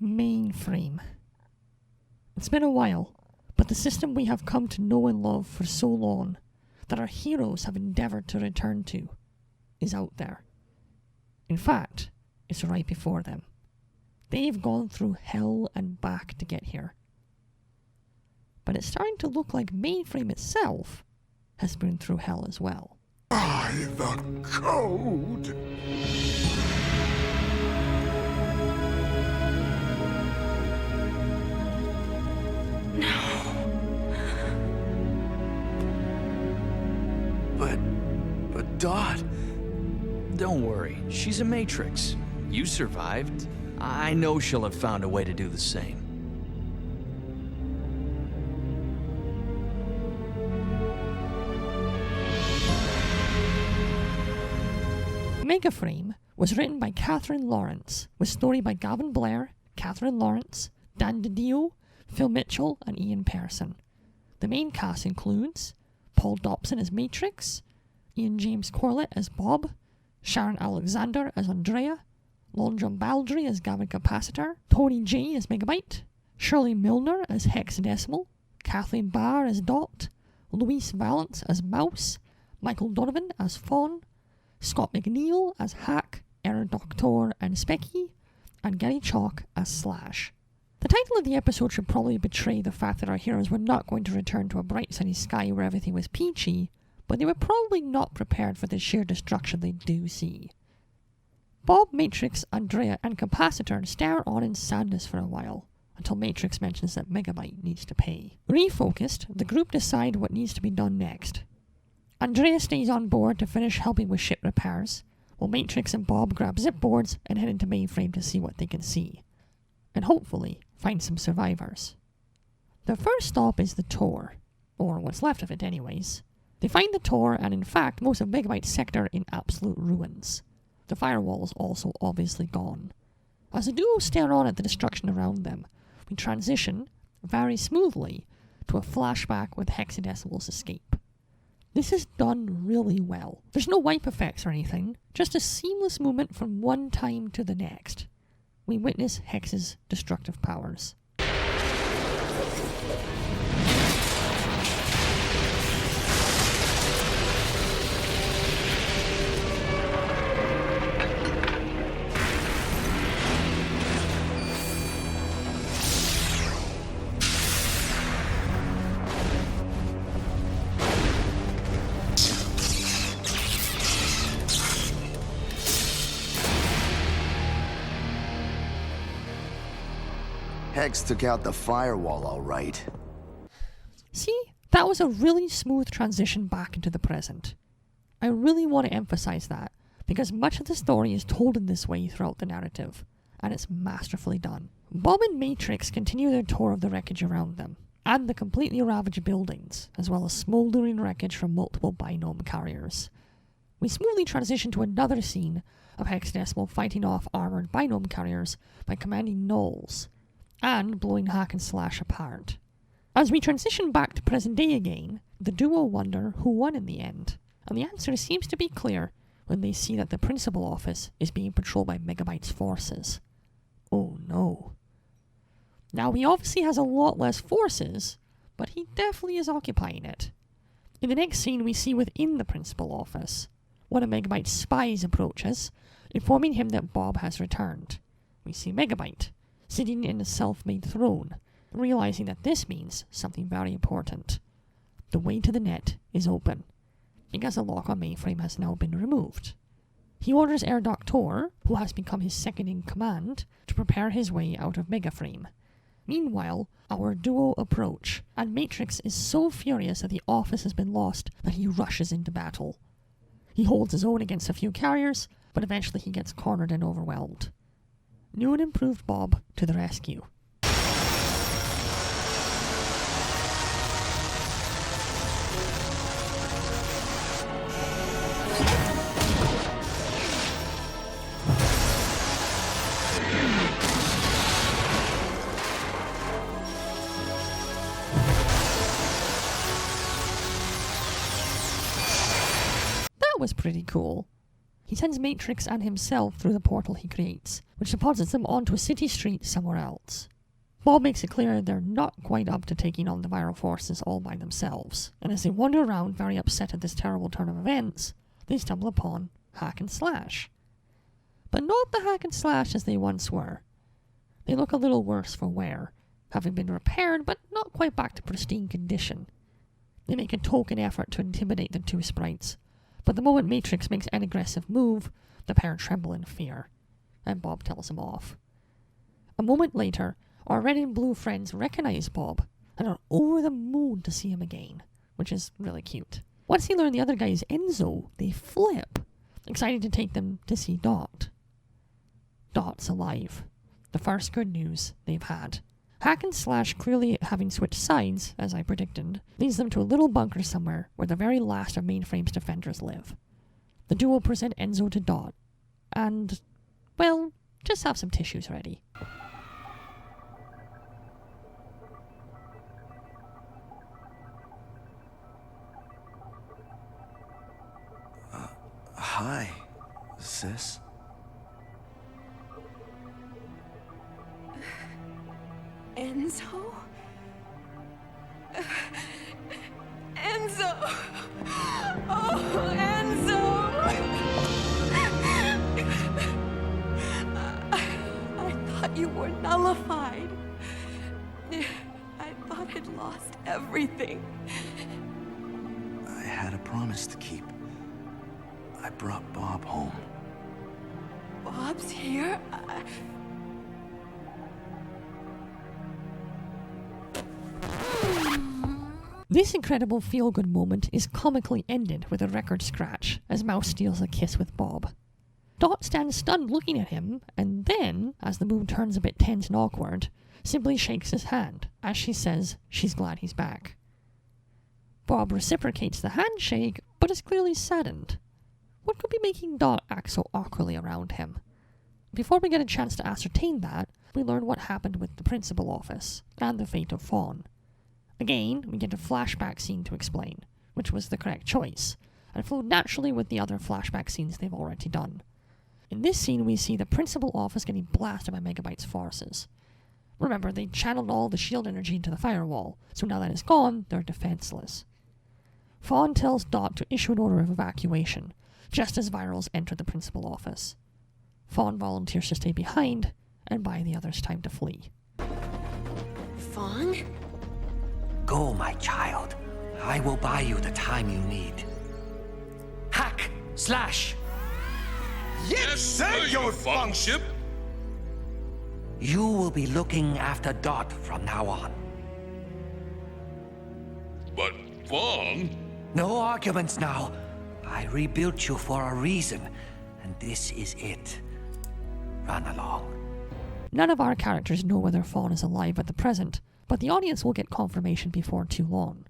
Mainframe. It's been a while, but the system we have come to know and love for so long, that our heroes have endeavoured to return to, is out there. In fact, it's right before them. They've gone through hell and back to get here. But it's starting to look like Mainframe itself has been through hell as well. By the code! But Dot, don't worry. She's a Matrix. You survived. I know she'll have found a way to do the same. Megaframe was written by Catherine Lawrence, with story by Gavin Blair, Catherine Lawrence, Dan DiDio, Phil Mitchell, and Ian Pearson. The main cast includes Paul Dobson as Matrix, Ian James Corlett as Bob, Sharon Alexander as Andrea, Londra Baldry as Gavin Capacitor, Tony J as Megabyte, Shirley Milner as Hexadecimal, Kathleen Barr as Dot, Luis Valance as Mouse, Michael Donovan as Fawn, Scott McNeil as Hack, Error Doctor and Specky, and Gary Chalk as Slash. The title of the episode should probably betray the fact that our heroes were not going to return to a bright sunny sky where everything was peachy, but they were probably not prepared for the sheer destruction they do see. Bob, Matrix, Andrea, and Capacitor stare on in sadness for a while, until Matrix mentions that Megabyte needs to pay. Refocused, the group decide what needs to be done next. Andrea stays on board to finish helping with ship repairs, while Matrix and Bob grab zipboards and head into Mainframe to see what they can see, and hopefully find some survivors. Their first stop is the Tor, or what's left of it anyways. They find the Tor and in fact most of Megabyte's sector in absolute ruins. The firewall is also obviously gone. As the duo stare on at the destruction around them, we transition, very smoothly, to a flashback with Hexadecimal's escape. This is done really well. There's no wipe effects or anything, just a seamless movement from one time to the next. We witness Hex's destructive powers. Hex took out the firewall all right. See, that was a really smooth transition back into the present. I really want to emphasize that, because much of the story is told in this way throughout the narrative, and it's masterfully done. Bob and Matrix continue their tour of the wreckage around them, and the completely ravaged buildings, as well as smouldering wreckage from multiple binome carriers. We smoothly transition to another scene of Hexadecimal fighting off armoured binome carriers by commanding nulls, and blowing Hack and Slash apart. As we transition back to present day again, the duo wonder who won in the end, and the answer seems to be clear when they see that the principal office is being patrolled by Megabyte's forces. Oh no. Now he obviously has a lot less forces, but he definitely is occupying it. In the next scene we see within the principal office, one of Megabyte's spies approaches, informing him that Bob has returned. We see Megabyte sitting in a self-made throne, realizing that this means something very important. The way to the net is open, because the lock on Mainframe has now been removed. He orders Air Doctor, who has become his second in command, to prepare his way out of Megaframe. Meanwhile, our duo approach, and Matrix is so furious that the office has been lost that he rushes into battle. He holds his own against a few carriers, but eventually he gets cornered and overwhelmed. New and improved Bob to the rescue. That was pretty cool. he sends Matrix and himself through the portal he creates, which deposits them onto a city street somewhere else. Bob makes it clear they're not quite up to taking on the viral forces all by themselves, and as they wander around very upset at this terrible turn of events, they stumble upon Hack and Slash. But not the Hack and Slash as they once were. They look a little worse for wear, having been repaired but not quite back to pristine condition. They make a token effort to intimidate the two sprites, but the moment Matrix makes an aggressive move, the pair tremble in fear, and Bob tells him off. A moment later, our red and blue friends recognize Bob and are over the moon to see him again, which is really cute. Once they learn the other guy is Enzo, they flip, excited to take them to see Dot. Dot's alive. The first good news they've had. Hack and Slash, clearly having switched sides, as I predicted, leads them to a little bunker somewhere where the very last of Mainframe's defenders live. The duo present Enzo to Dot, and, well, just have some tissues ready. Hi, sis. Enzo? Enzo! Oh, Enzo! I thought you were nullified. I thought I'd lost everything. I had a promise to keep. I brought Bob home. Bob's here? This incredible feel-good moment is comically ended with a record scratch as Mouse steals a kiss with Bob. Dot stands stunned looking at him, and then, as the mood turns a bit tense and awkward, simply shakes his hand as she says she's glad he's back. Bob reciprocates the handshake, but is clearly saddened. What could be making Dot act so awkwardly around him? Before we get a chance to ascertain that, we learn what happened with the principal office and the fate of Fawn. Again, we get a flashback scene to explain, which was the correct choice, and flowed naturally with the other flashback scenes they've already done. In this scene, we see the principal office getting blasted by Megabyte's forces. Remember, they channeled all the shield energy into the firewall, so now that it's gone, they're defenseless. Fawn tells Dot to issue an order of evacuation, just as virals enter the principal office. Fawn volunteers to stay behind and buy the others time to flee. Fawn? Go, my child. I will buy you the time you need. Hack! Slash! Yes, sir, your funkship. You will be looking after Dot from now on. But Fong? No arguments now. I rebuilt you for a reason, and this is it. Run along. None of our characters know whether Fawn is alive at the present, but the audience will get confirmation before too long.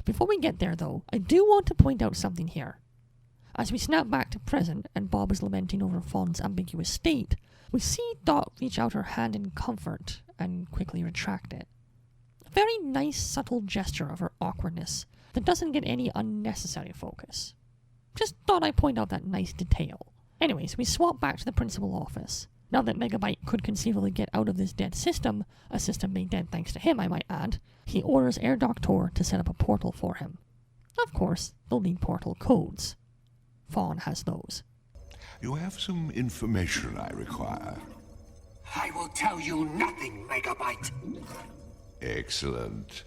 Before we get there, though, I do want to point out something here. As we snap back to present and Bob is lamenting over Fawn's ambiguous state, we see Dot reach out her hand in comfort and quickly retract it. A very nice, subtle gesture of her awkwardness that doesn't get any unnecessary focus. Just thought I'd point out that nice detail. Anyways, we swap back to the principal office. Now that Megabyte could conceivably get out of this dead system, a system made dead thanks to him, I might add, he orders Air Doctor to set up a portal for him. Of course, they'll need portal codes. Fawn has those. You have some information I require. I will tell you nothing, Megabyte. Excellent.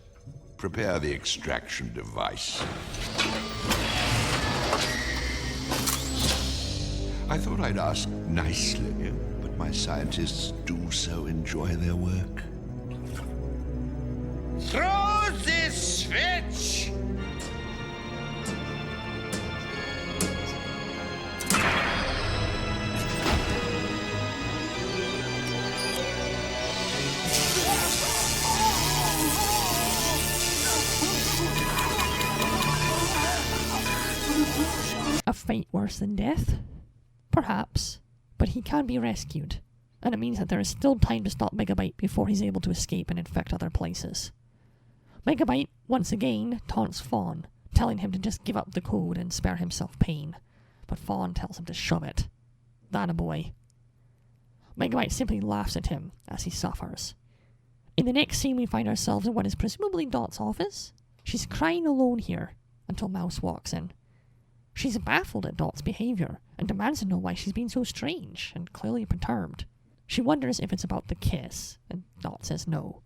Prepare the extraction device. I thought I'd ask nicely, but my scientists do so enjoy their work. Throw this switch! A fate worse than death? Perhaps, but he can be rescued, and it means that there is still time to stop Megabyte before he's able to escape and infect other places. Megabyte, once again, taunts Fawn, telling him to just give up the code and spare himself pain. but Fawn tells him to shove it. That a boy. Megabyte simply laughs at him as he suffers. In the next scene, we find ourselves in what is presumably Dot's office. She's crying alone here until Mouse walks in. She's baffled at Dot's behaviour and demands to know why she's been so strange and clearly perturbed. She wonders if it's about the kiss, and Dot says no.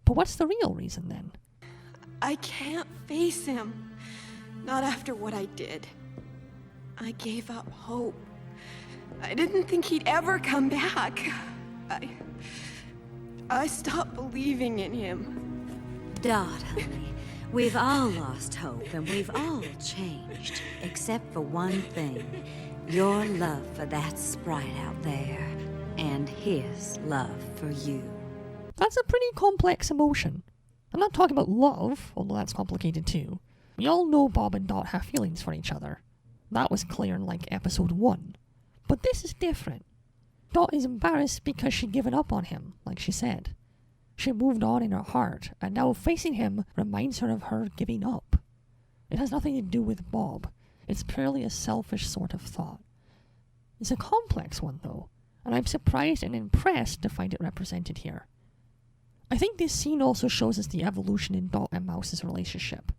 But what's the real reason then? I can't face him. Not after what I did. I gave up hope. I didn't think he'd ever come back. I stopped believing in him. Dot, honey, we've all lost hope and we've all changed, except for one thing. Your love for that sprite out there, and his love for you. That's a pretty complex emotion. I'm not talking about love, although that's complicated too. We all know Bob and Dot have feelings for each other. That was clear in like episode 1. But this is different. Dot is embarrassed because she'd given up on him, like she said. She moved on in her heart, and now facing him reminds her of her giving up. It has nothing to do with Bob. It's purely a selfish sort of thought. It's a complex one, though, and I'm surprised and impressed to find it represented here. I think this scene also shows us the evolution in Dot and Mouse's relationship.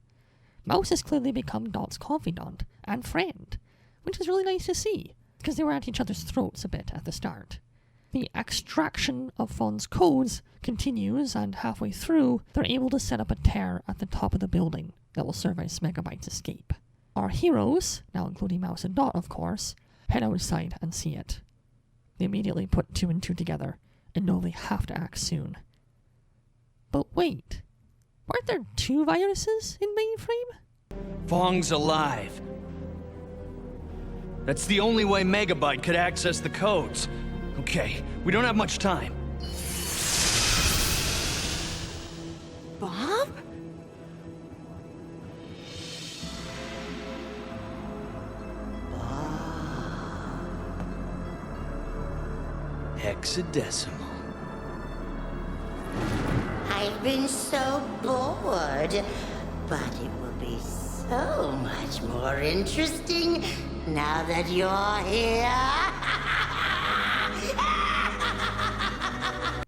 Mouse has clearly become Dot's confidant and friend, which is really nice to see, because they were at each other's throats a bit at the start. The extraction of Fawn's codes continues, and halfway through, they're able to set up a tear at the top of the building that will serve as Megabyte's escape. Our heroes, now including Mouse and Dot of course, head outside and see it. They immediately put 2 and 2 together, and know they have to act soon. But wait, weren't there 2 viruses in Mainframe? Fong's alive. That's the only way Megabyte could access the codes. Okay, we don't have much time. Bob? Hexadecimal. I've been so bored, but it will be so much more interesting now that you're here.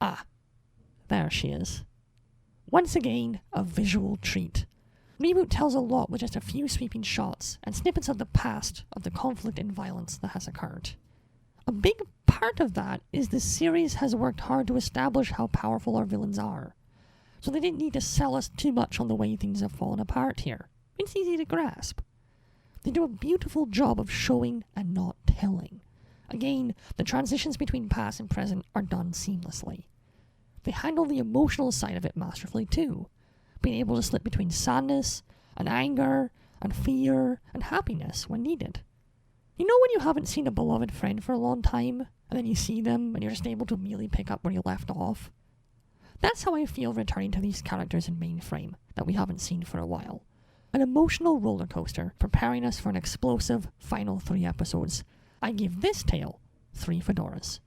Ah, there she is. Once again, a visual treat. ReBoot tells a lot with just a few sweeping shots and snippets of the past of the conflict and violence that has occurred. A big part of that is the series has worked hard to establish how powerful our villains are. So they didn't need to sell us too much on the way things have fallen apart here. It's easy to grasp. They do a beautiful job of showing and not telling. Again, the transitions between past and present are done seamlessly. They handle the emotional side of it masterfully too, being able to slip between sadness and anger and fear and happiness when needed. You know when you haven't seen a beloved friend for a long time, and then you see them and you're just able to immediately pick up where you left off? That's how I feel returning to these characters in Mainframe that we haven't seen for a while. An emotional roller coaster preparing us for an explosive final 3 episodes. I give this tale 3 fedoras.